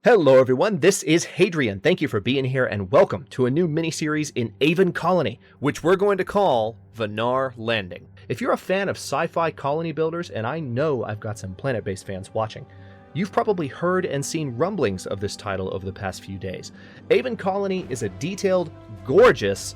Hello everyone, this is Hadrian. Thank you for being here and welcome to a new miniseries in Aven Colony, which we're going to call Vanaar Landing. If you're a fan of sci-fi colony builders, and I know I've got some Planetbase fans watching, you've probably heard and seen rumblings of this title over the past few days. Aven Colony is a detailed, gorgeous,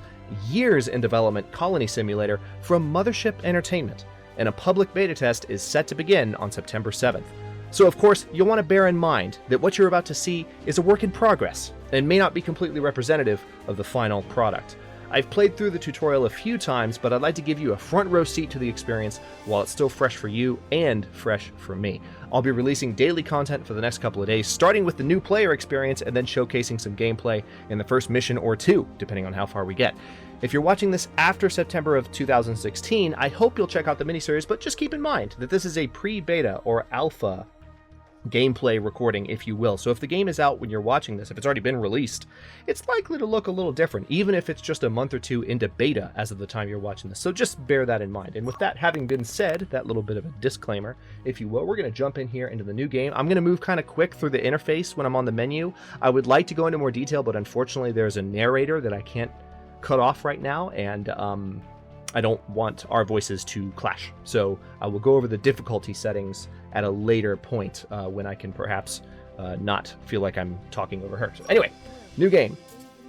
years in development colony simulator from Mothership Entertainment, and a public beta test is set to begin on September 7th. So of course, you'll want to bear in mind that what you're about to see is a work in progress and may not be completely representative of the final product. I've played through the tutorial a few times, but I'd like to give you a front row seat to the experience while it's still fresh for you and fresh for me. I'll be releasing daily content for the next couple of days, starting with the new player experience and then showcasing some gameplay in the first mission or two, depending on how far we get. If you're watching this after September of 2016, I hope you'll check out the miniseries, but just keep in mind that this is a pre-beta or alpha gameplay recording, if you will. So if the game is out when you're watching this, if it's already been released, it's likely to look a little different, even if it's just a month or two into beta as of the time you're watching this. So just bear that in mind. And with that having been said, that little bit of a disclaimer, if you will, we're going to jump in here into the new game. I'm going to move kind of quick through the interface when I'm on the menu. I would like to go into more detail, but unfortunately there's a narrator that I can't cut off right now, and I don't want our voices to clash. So I will go over the difficulty settings at a later point when I can perhaps not feel like I'm talking over her. So anyway, new game.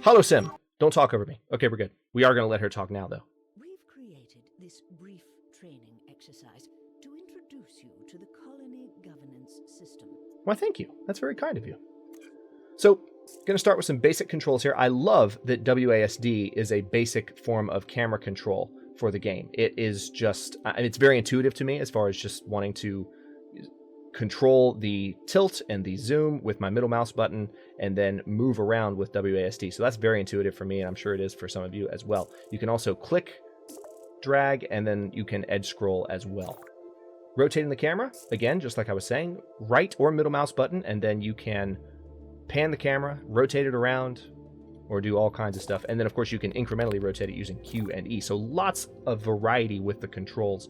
Hello Sim. Don't talk over me. Okay, we're good. We are going to let her talk now, though. We've created this brief training exercise to introduce you to the colony governance system. Why, thank you. That's very kind of you. So, going to start with some basic controls here. I love that WASD is a basic form of camera control for the game. It is just, and it's very intuitive to me as far as just wanting to control the tilt and the zoom with my middle mouse button and then move around with WASD. So that's very intuitive for me, and I'm sure it is for some of you as well. You can also click, drag, and then you can edge scroll as well. Rotating the camera, again, just like I was saying, right or middle mouse button, and then you can pan the camera, rotate it around, or do all kinds of stuff. And then, of course, you can incrementally rotate it using Q and E. So lots of variety with the controls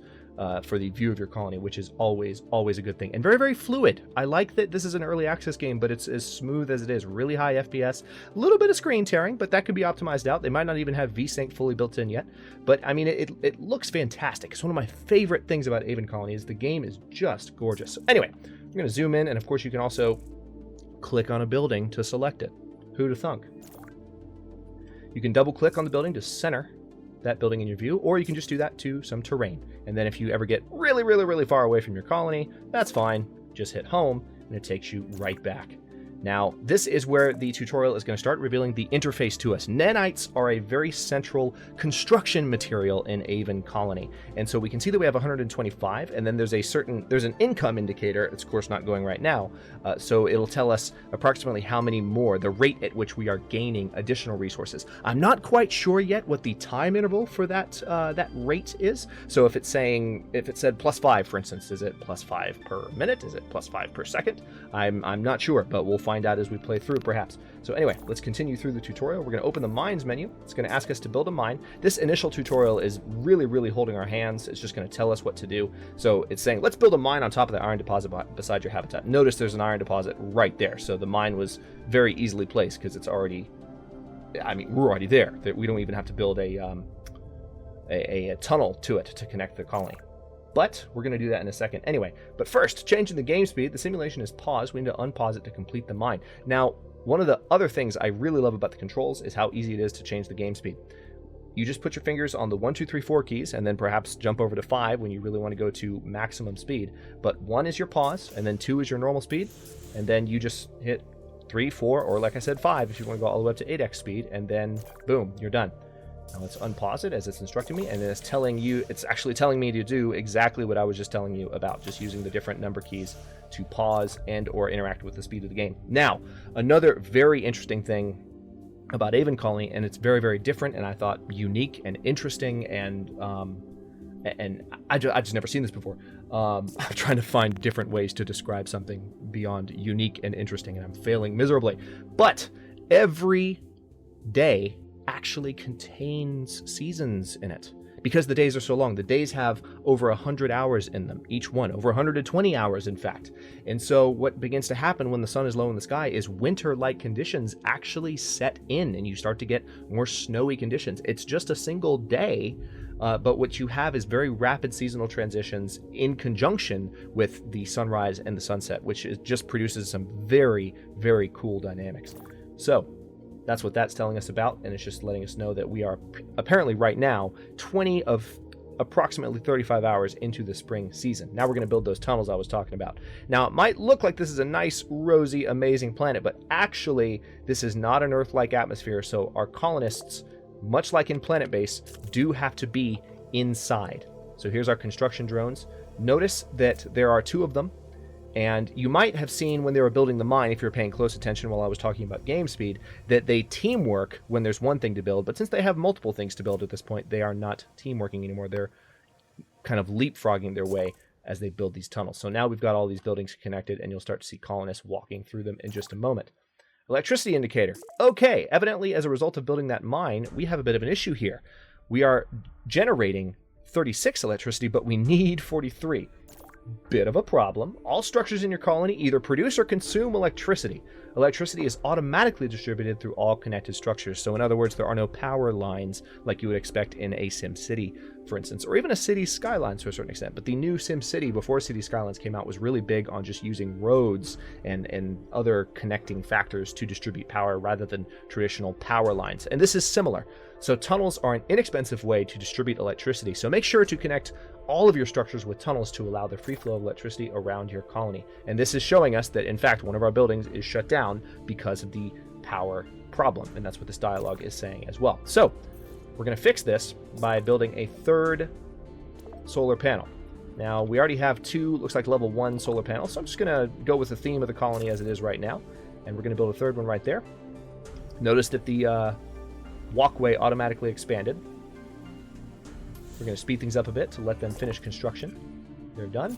for the view of your colony, which is always a good thing. And very, very fluid. I like that this is an early access game, but it's as smooth as it is. Really high FPS. A little bit of screen tearing, but that could be optimized out. They might not even have VSync fully built in yet. But, I mean, it looks fantastic. It's one of my favorite things about Aven Colony is the game is just gorgeous. So anyway, we're going to zoom in, and of course, you can also click on a building to select it. Who'd have thunk? You can double click on the building to center that building in your view, or you can just do that to some terrain. And then if you ever get really, really, really far away from your colony, that's fine. Just hit home and it takes you right back. Now, this is where the tutorial is going to start revealing the interface to us. Nanites are a very central construction material in Aven Colony. And so we can see that we have 125, and then there's an income indicator. It's of course not going right now. So it'll tell us approximately how many more, the rate at which we are gaining additional resources. I'm not quite sure yet what the time interval for that rate is. So if it said +5, for instance, is it +5 per minute? Is it +5 per second? I'm not sure, but we'll find out as we play through, perhaps. So anyway, let's continue through the tutorial. We're going to open the mines menu. It's going to ask us to build a mine. This initial tutorial is really, really holding our hands. It's just going to tell us what to do. So it's saying, let's build a mine on top of the iron deposit beside your habitat. Notice there's an iron deposit right there. So the mine was very easily placed because it's already, I mean, we're already there. We don't even have to build a tunnel to it to connect the colony. But we're going to do that in a second anyway. But first, changing the game speed, the simulation is paused. We need to unpause it to complete the mine. Now, one of the other things I really love about the controls is how easy it is to change the game speed. You just put your fingers on the 1, 2, 3, 4 keys, and then perhaps jump over to 5 when you really want to go to maximum speed. But 1 is your pause, and then 2 is your normal speed, and then you just hit 3, 4, or like I said, 5 if you want to go all the way up to 8x speed, and then boom, you're done. Now let's unpause it as it's instructing me, and then it's actually telling me to do exactly what I was just telling you about, just using the different number keys to pause and or interact with the speed of the game. Now, another very interesting thing about Aven Colony, and it's very, very different, and I thought unique and interesting, and I've just never seen this before. I'm trying to find different ways to describe something beyond unique and interesting, and I'm failing miserably. But every day actually contains seasons in it. because the days are so long. The days have over 100 hours in them, each one, over 120 hours, in fact. And so what begins to happen when the sun is low in the sky is winter-like conditions actually set in, and you start to get more snowy conditions. It's just a single day, but what you have is very rapid seasonal transitions in conjunction with the sunrise and the sunset, which just produces some very, very cool dynamics. So that's what that's telling us about, and it's just letting us know that we are apparently right now 20 of approximately 35 hours into the spring season. Now we're going to build those tunnels I was talking about. Now, it might look like this is a nice, rosy, amazing planet, but actually this is not an Earth-like atmosphere, so our colonists, much like in Planetbase, do have to be inside. So here's our construction drones. Notice that there are 2 of them, and you might have seen when they were building the mine, if you're paying close attention while I was talking about game speed, that they teamwork when there's one thing to build, but since they have multiple things to build at this point, they are not teamworking anymore. They're kind of leapfrogging their way as they build these tunnels. So now we've got all these buildings connected, and you'll start to see colonists walking through them in just a moment. Electricity indicator. Okay, evidently as a result of building that mine, we have a bit of an issue here. We are generating 36 electricity, but we need 43. Bit of a problem. All structures in your colony either produce or consume electricity. Electricity is automatically distributed through all connected structures. So in other words, there are no power lines like you would expect in a SimCity, for instance, or even a city skyline to a certain extent. But the new SimCity, before City Skylines came out, was really big on just using roads and other connecting factors to distribute power rather than traditional power lines. And this is similar. So tunnels are an inexpensive way to distribute electricity. So make sure to connect all of your structures with tunnels to allow the free flow of electricity around your colony. And this is showing us that, in fact, one of our buildings is shut down because of the power problem. And that's what this dialogue is saying as well. So we're going to fix this by building a 3rd solar panel. Now, we already have 2, looks like level 1 solar panels. So I'm just going to go with the theme of the colony as it is right now. And we're going to build a 3rd one right there. Notice that the walkway automatically expanded. We're going to speed things up a bit to let them finish construction. They're done.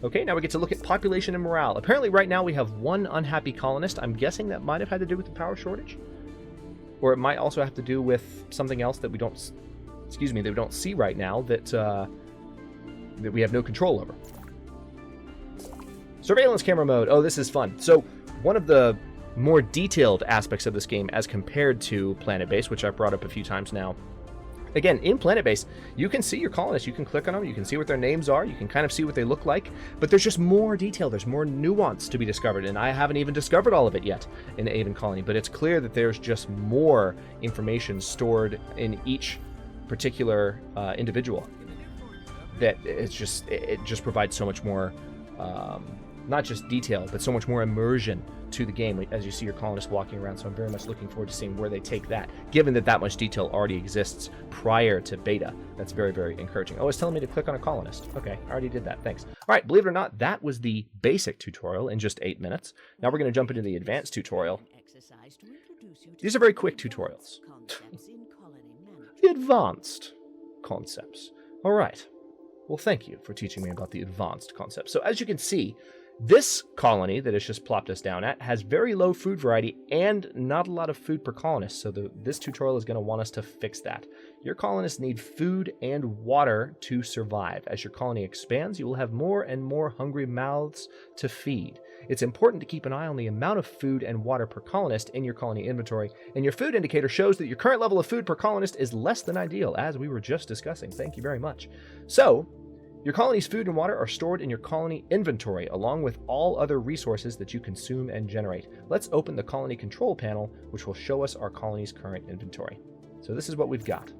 Okay, now we get to look at population and morale. Apparently right now we have 1 unhappy colonist. I'm guessing that might have had to do with the power shortage. Or it might also have to do with something else that we don't, that we don't see right now that we have no control over. Surveillance camera mode. Oh, this is fun. So one of the more detailed aspects of this game as compared to Planetbase, which I've brought up a few times now. Again, in Planetbase, you can see your colonists, you can click on them, you can see what their names are, you can kind of see what they look like, but there's just more detail, there's more nuance to be discovered, and I haven't even discovered all of it yet in Aven Colony, but it's clear that there's just more information stored in each particular individual that it just provides so much more, not just detail, but so much more immersion to the game as you see your colonists walking around. So I'm very much looking forward to seeing where they take that, given that much detail already exists prior to beta. That's very, very encouraging. Oh, it's telling me to click on a colonist. Okay, I already did that. Thanks. All right, believe it or not, that was the basic tutorial in just 8 minutes. Now we're going to jump into the advanced tutorial. These are very quick tutorials. The advanced concepts. All right. Well, thank you for teaching me about the advanced concepts. So as you can see, this colony that it's just plopped us down at has very low food variety and not a lot of food per colonist, so this tutorial is going to want us to fix that. Your colonists need food and water to survive. As your colony expands, you will have more and more hungry mouths to feed. It's important to keep an eye on the amount of food and water per colonist in your colony inventory, and your food indicator shows that your current level of food per colonist is less than ideal, as we were just discussing. Thank you very much. So, your colony's food and water are stored in your colony inventory, along with all other resources that you consume and generate. Let's open the colony control panel, which will show us our colony's current inventory. So this is what we've got.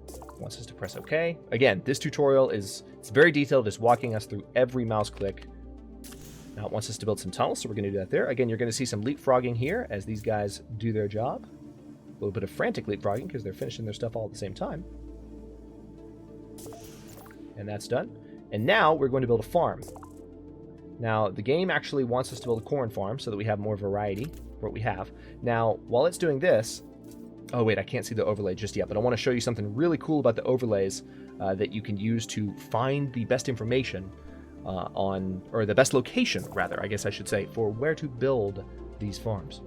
It wants us to press OK. Again, this tutorial it's very detailed. It's walking us through every mouse click. Now it wants us to build some tunnels, so we're going to do that there. Again, you're going to see some leapfrogging here as these guys do their job. A little bit of frantic leapfrogging because they're finishing their stuff all at the same time. And that's done. And now we're going to build a farm. Now, the game actually wants us to build a corn farm so that we have more variety, what we have. Now, while it's doing this... Oh, wait, I can't see the overlay just yet, but I want to show you something really cool about the overlays that you can use to find the best information or the best location, rather, I guess I should say, for where to build these farms.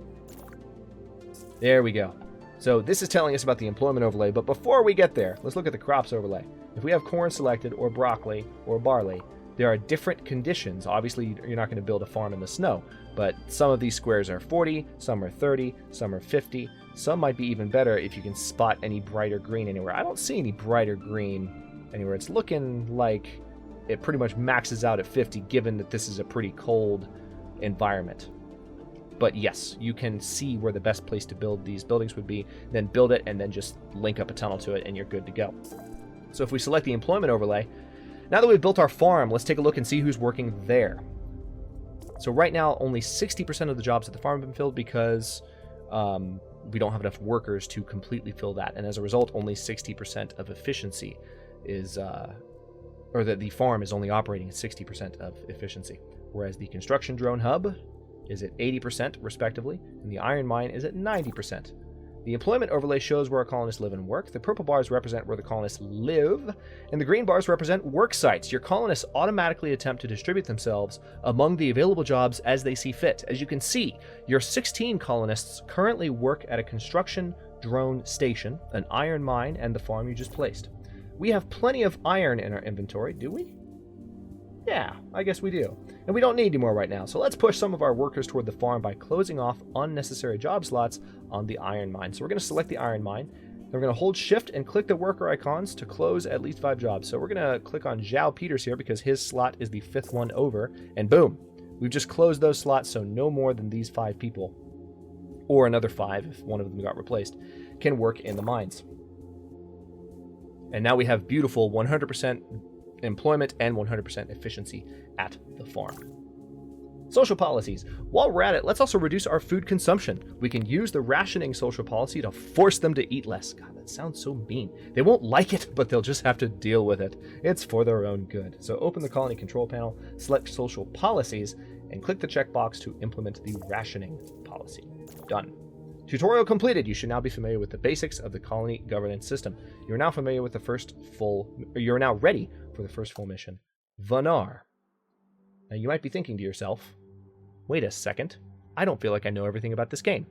There we go. So this is telling us about the employment overlay, but before we get there, let's look at the crops overlay. If we have corn selected, or broccoli, or barley, there are different conditions. Obviously, you're not going to build a farm in the snow, but some of these squares are 40, some are 30, some are 50. Some might be even better if you can spot any brighter green anywhere. I don't see any brighter green anywhere. It's looking like it pretty much maxes out at 50, given that this is a pretty cold environment. But yes, you can see where the best place to build these buildings would be, then build it, and then just link up a tunnel to it, and you're good to go. So if we select the employment overlay, now that we've built our farm, let's take a look and see who's working there. So right now, only 60% of the jobs at the farm have been filled because we don't have enough workers to completely fill that. And as a result, only 60% of efficiency is, or that the farm is only operating at 60% of efficiency. Whereas the construction drone hub is at 80% respectively, and the iron mine is at 90%. The employment overlay shows where our colonists live and work. The purple bars represent where the colonists live, and the green bars represent work sites. Your colonists automatically attempt to distribute themselves among the available jobs as they see fit. As you can see, your 16 colonists currently work at a construction drone station, an iron mine, and the farm you just placed. We have plenty of iron in our inventory, do we? Yeah, I guess we do. And we don't need any more right now, so let's push some of our workers toward the farm by closing off unnecessary job slots on the iron mine. So we're going to select the iron mine. Then we're going to hold shift and click the worker icons to close at least 5 jobs. So we're going to click on Zhao Peters here because his slot is the 5th one over, and boom, we've just closed those slots, so no more than these 5 people, or another 5 if one of them got replaced, can work in the mines. And now we have beautiful 100% employment and 100% efficiency at the farm. Social policies. While we're at it, let's also reduce our food consumption. We can use the rationing social policy to force them to eat less. God, that sounds so mean. They won't like it, but they'll just have to deal with it. It's for their own good. So open the colony control panel, select social policies, and click the checkbox to implement the rationing policy. Done. Tutorial completed. You should now be familiar with the basics of the colony governance system. You are now familiar with you are now ready for the first full mission, Vanaar. Now you might be thinking to yourself, wait a second, I don't feel like I know everything about this game.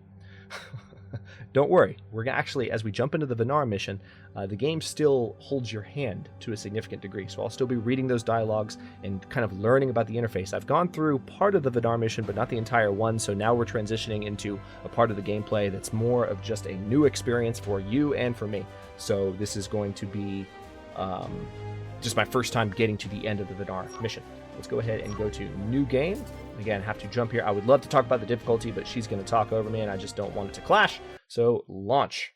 Don't worry, we're actually, as we jump into the Vanaar mission, the game still holds your hand to a significant degree, so I'll still be reading those dialogues and kind of learning about the interface. I've gone through part of the Vanaar mission, but not the entire one, so now we're transitioning into a part of the gameplay that's more of just a new experience for you and for me. So this is going to be just my first time getting to the end of the Vanaar mission. Let's go ahead and go to new game. Again, have to jump here. I would love to talk about the difficulty, but she's going to talk over me, and I just don't want it to clash. So, launch.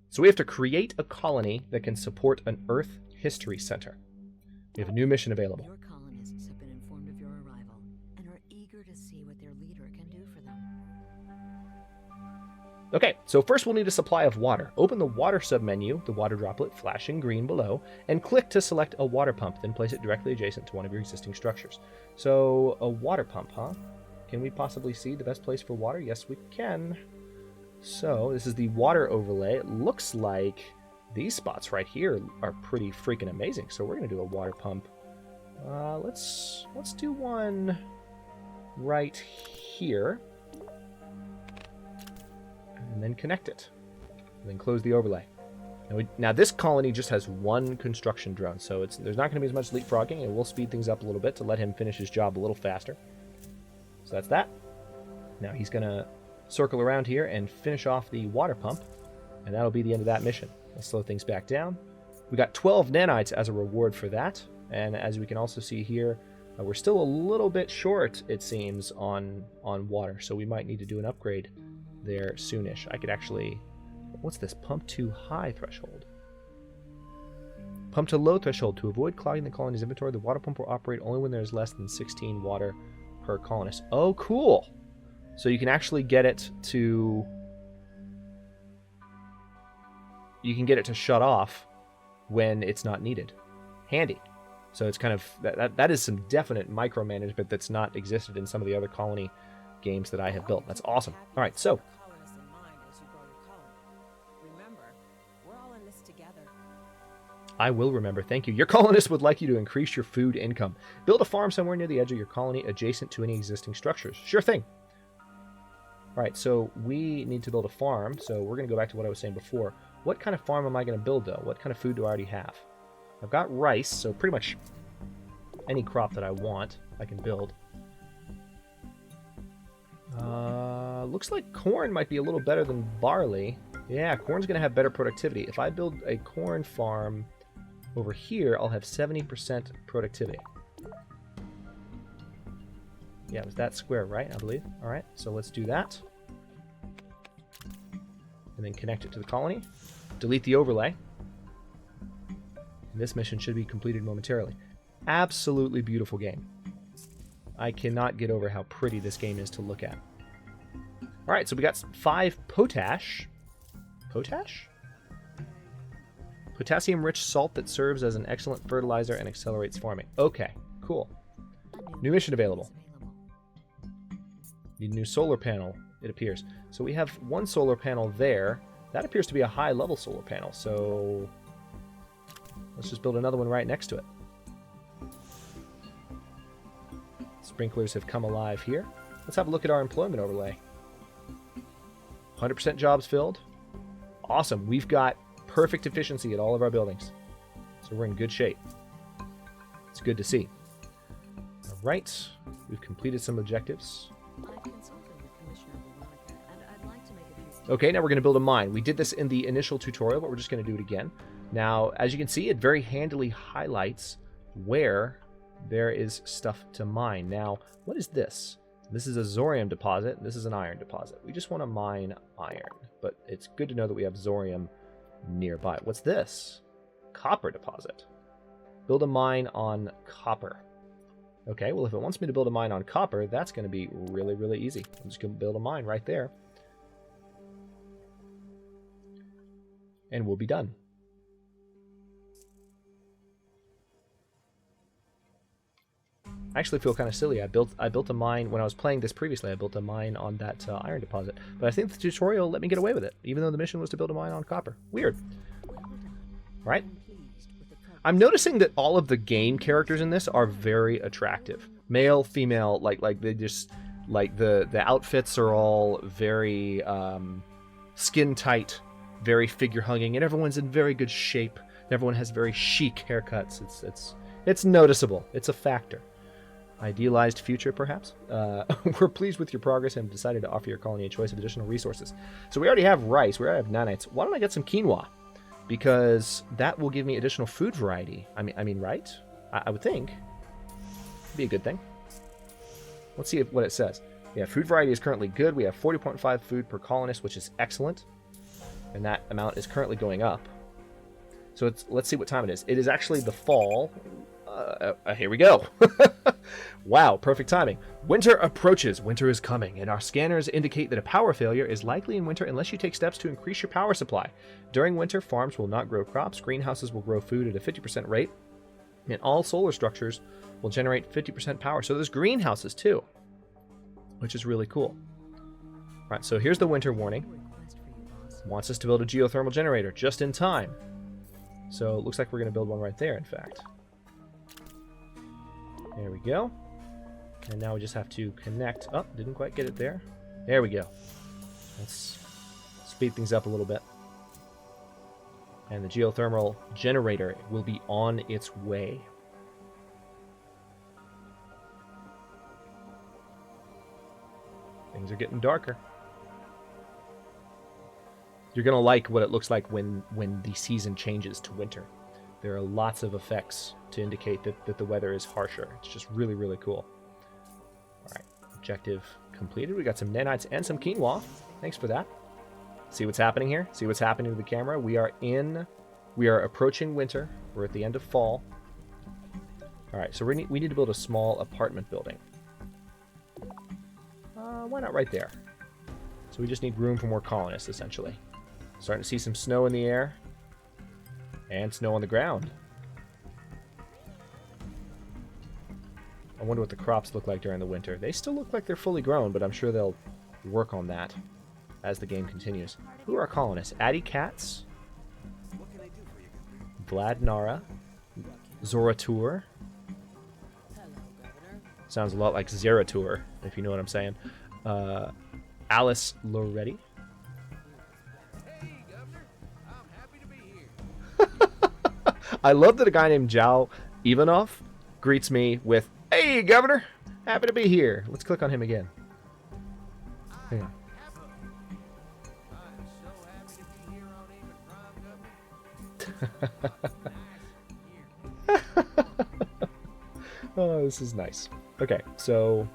So we have to create a colony that can support an Earth History Center. We have a new mission available. Your colonists have been informed of your arrival and are eager to see what their leader can do for them. Okay, so first we'll need a supply of water. Open the water submenu, the water droplet flashing green below, and click to select a water pump, then place it directly adjacent to one of your existing structures. So, a water pump, huh? Can we possibly see the best place for water? Yes, we can. So, this is the water overlay. It looks like these spots right here are pretty freaking amazing. So we're going to do a water pump. Let's do one right here. And then connect it. And then close the overlay. Now this colony just has one construction drone, so there's not going to be as much leapfrogging, and we'll speed things up a little bit to let him finish his job a little faster. So that's that. Now he's going to circle around here and finish off the water pump, and that'll be the end of that mission. Let's slow things back down. We got 12 nanites as a reward for that, and as we can also see here, we're still a little bit short, it seems, on water, so we might need to do an upgrade there soonish. I could actually... What's this? Pump to high threshold. Pump to low threshold. To avoid clogging the colony's inventory, the water pump will operate only when there's less than 16 water per colonist. Oh, cool! So you can actually get it to... You can get it to shut off when it's not needed. Handy. So it's kind of... That is some definite micromanagement that's not existed in some of the other colony games that I have built. That's awesome. All right, so... I will remember. Thank you. Your colonists would like you to increase your food income. Build a farm somewhere near the edge of your colony adjacent to any existing structures. Sure thing. All right, so we need to build a farm. So we're going to go back to what I was saying before. What kind of farm am I going to build, though? What kind of food do I already have? I've got rice, so pretty much any crop that I want, I can build. Looks like corn might be a little better than barley. Yeah, corn's going to have better productivity. If I build a corn farm over here, I'll have 70% productivity. Yeah, it was that square, right? I believe. All right, so let's do that. And then connect it to the colony. Delete the overlay. And this mission should be completed momentarily. Absolutely beautiful game. I cannot get over how pretty this game is to look at. All right, so we got 5 potash. Potash? Potassium-rich salt that serves as an excellent fertilizer and accelerates farming. Okay, cool. New mission available. Need a new solar panel, it appears. So we have one solar panel there. That appears to be a high-level solar panel, so let's just build another one right next to it. Sprinklers have come alive here. Let's have a look at our employment overlay. 100% jobs filled. Awesome. We've got perfect efficiency at all of our buildings. So we're in good shape. It's good to see. All right. We've completed some objectives. Okay, now we're going to build a mine. We did this in the initial tutorial, but we're just going to do it again. Now, as you can see, it very handily highlights where there is stuff to mine. Now, what is this? This is a zorium deposit. This is an iron deposit. We just want to mine iron, but it's good to know that we have zorium nearby. What's this? Copper deposit. Build a mine on copper. Okay, well, if it wants me to build a mine on copper, that's going to be really, really easy. I'm just going to build a mine right there. And we'll be done. I actually feel kind of silly. I built a mine when I was playing this previously. I built a mine on that iron deposit, but I think the tutorial let me get away with it, even though the mission was to build a mine on copper. Weird, right? I'm noticing that all of the game characters in this are very attractive, male, female. Like they just the outfits are all very skin tight, very figure hugging, and everyone's in very good shape. Everyone has very chic haircuts. It's noticeable. It's a factor. Idealized future, perhaps? We're pleased with your progress and have decided to offer your colony a choice of additional resources. So we already have rice. We already have nanites. Why don't I get some quinoa? Because that will give me additional food variety. I mean, right? I would think. It'd be a good thing. Let's see what it says. Yeah, food variety is currently good. We have 40.5 food per colonist, which is excellent. And that amount is currently going up. So let's see what time it is. It is actually the fall. Here we go. Wow, perfect timing. Winter approaches. Winter is coming, and our scanners indicate that a power failure is likely in winter unless you take steps to increase your power supply. During winter, farms will not grow crops, greenhouses will grow food at a 50% rate, and all solar structures will generate 50% power. So there's greenhouses too, which is really cool. All right, so here's the winter warning. Wants us to build a geothermal generator just in time. So it looks like we're going to build one right there, in fact. There we go. And now we just have to connect. Oh, didn't quite get it there. There we go. Let's speed things up a little bit. And the geothermal generator will be on its way. Things are getting darker. You're going to like what it looks like when the season changes to winter. There are lots of effects to indicate that the weather is harsher. It's just really, really cool. All right, objective completed. We got some nanites and some quinoa. Thanks for that. See what's happening here? See what's happening to the camera? We are approaching winter. We're at the end of fall. All right, so we need to build a small apartment building. Why not right there? So we just need room for more colonists, essentially. Starting to see some snow in the air. And snow on the ground. I wonder what the crops look like during the winter. They still look like they're fully grown, but I'm sure they'll work on that as the game continues. Who are our colonists? Addy cats. Vladnara, Zoratur. Sounds a lot like Zeratur, if you know what I'm saying. Alice Loretti. Hey, Governor. I'm happy to be here. I love that a guy named Jal Ivanov greets me with, "Hey, Governor, happy to be here." Let's click on him again. Hang on. I'm so happy to be here on Aven Prime, Governor. Oh, this is nice. Okay, so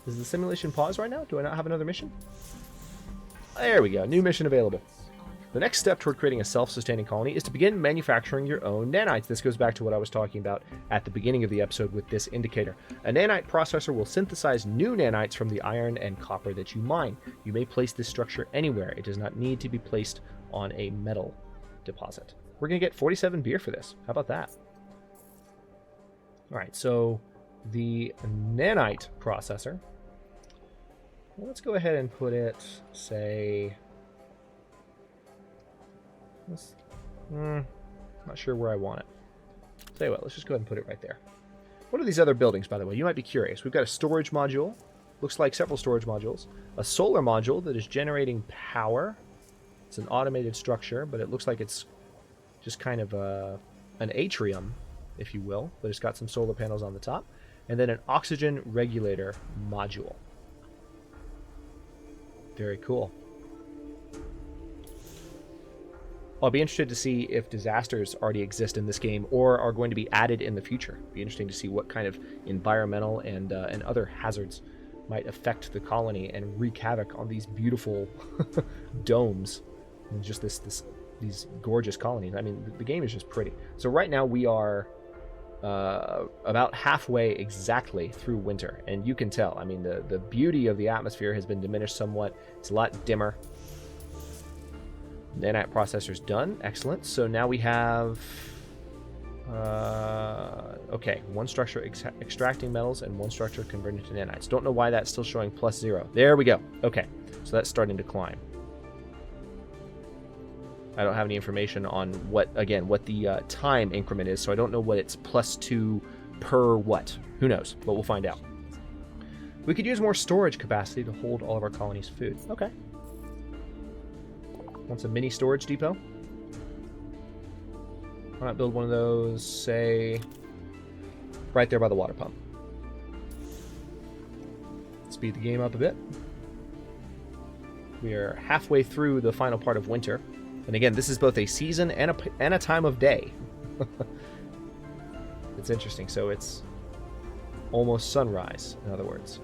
is the simulation paused right now? Do I not have another mission? There we go. New mission available. The next step toward creating a self-sustaining colony is to begin manufacturing your own nanites. This goes back to what I was talking about at the beginning of the episode with this indicator. A nanite processor will synthesize new nanites from the iron and copper that you mine. You may place this structure anywhere. It does not need to be placed on a metal deposit. We're going to get 47 beer for this. How about that? All right, so the nanite processor. Let's go ahead and put it, say... not sure where I want it. Tell you what, let's just go ahead and put it right there. What are these other buildings, by the way? You might be curious. We've got a storage module. Looks like several storage modules. A solar module that is generating power. It's an automated structure, but it looks like it's just kind of an atrium, if you will. But it's got some solar panels on the top. And then an oxygen regulator module. Very cool. I'll be interested to see if disasters already exist in this game or are going to be added in the future. It'll be interesting to see what kind of environmental and other hazards might affect the colony and wreak havoc on these beautiful domes and just these gorgeous colonies. I mean, the game is just pretty. So right now we are about halfway exactly through winter, and you can tell. I mean, the beauty of the atmosphere has been diminished somewhat. It's a lot dimmer. Nanite processor's done. Excellent. So now we have okay, one structure extracting metals and one structure converting to nanites. Don't know why that's still showing +0. There we go. Okay, so that's starting to climb. I don't have any information on what the time increment is, so I don't know what it's +2 per what. Who knows? But we'll find out. We could use more storage capacity to hold all of our colony's food. Okay. Want some mini storage depot? Why not build one of those, say, right there by the water pump? Speed the game up a bit. We are halfway through the final part of winter. And again, this is both a season and a time of day. It's interesting. So it's almost sunrise, in other words.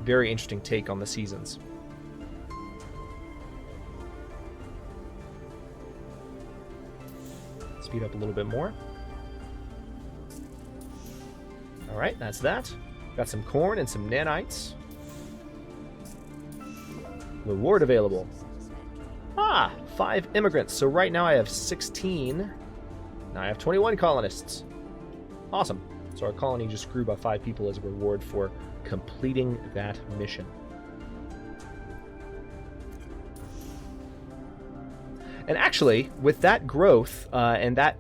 Very interesting take on the seasons. Speed up a little bit more. All right, that's that. Got some corn and some nanites. Reward available. 5 immigrants. So right now I have 16. Now I have 21 colonists. Awesome. So our colony just grew by 5 people as a reward for completing that mission. And actually, with that growth and that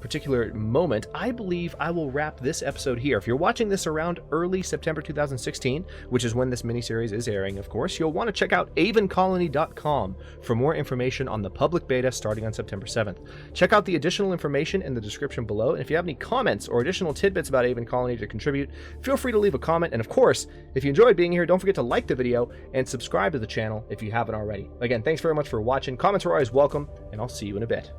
particular moment, I believe I will wrap this episode here. If you're watching this around early September 2016, which is when this miniseries is airing, of course, you'll want to check out avencolony.com for more information on the public beta starting on September 7th. Check out the additional information in the description below, and if you have any comments or additional tidbits about Aven Colony to contribute, feel free to leave a comment. And of course, if you enjoyed being here, don't forget to like the video and subscribe to the channel if you haven't already. Again, thanks very much for watching. Comments are always welcome, and I'll see you in a bit.